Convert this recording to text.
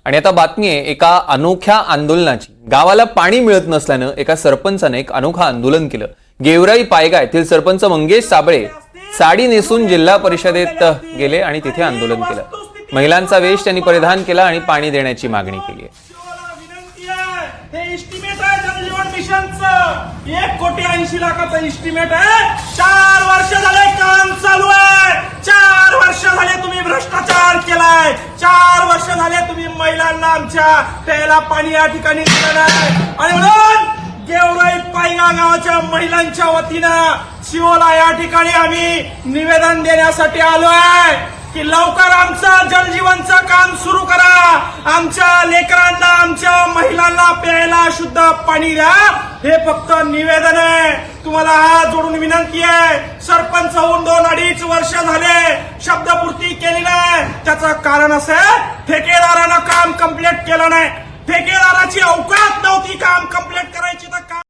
आणि आता बातमी आहे एका अनोख्या आंदोलनाची। गावाला पाणी मिळत नसल्यानं एका सरपंचाने एक अनोखं आंदोलन केलं। गेवराई पायगा येथील सरपंच मंगेश साबळे साडी नेसून जिल्हा परिषदेत गेले आणि तिथे आंदोलन केलं। महिलांचा वेश त्यांनी परिधान केला आणि पाणी देण्याची मागणी केली। 1,80,00,000 एस्टिमेट आहे। 4 वर्ष झाले काम चालू आहे। 4 वर्ष झाले तुम्ही भ्रष्टाचार केलाय। 4 वर्ष झाले तुम्ही महिलांना आमच्या प्यायला पाणी या ठिकाणी दिलं नाही। आणि म्हणून गेवराई पायगा गावाच्या महिलांच्या वतीनं शिवला या ठिकाणी आम्ही निवेदन देण्यासाठी आलो आहे की लवकर आमचं जलजीवनचं काम सुरू करा। आमच्या लेकरांना आमच्या महिलांना प्यायला शुद्ध पाणी द्या। हे फक्त निवेदन आहे। तुम्हाला हात जोडून विनंती आहे। सरपंच होऊन 2-2.5 वर्ष झाले शब्दपूर्ती केली नाही। त्याचं कारण असं ठेकेदारानं काम कंप्लीट केलं नाही। ठेकेदाराची अवकात नव्हती का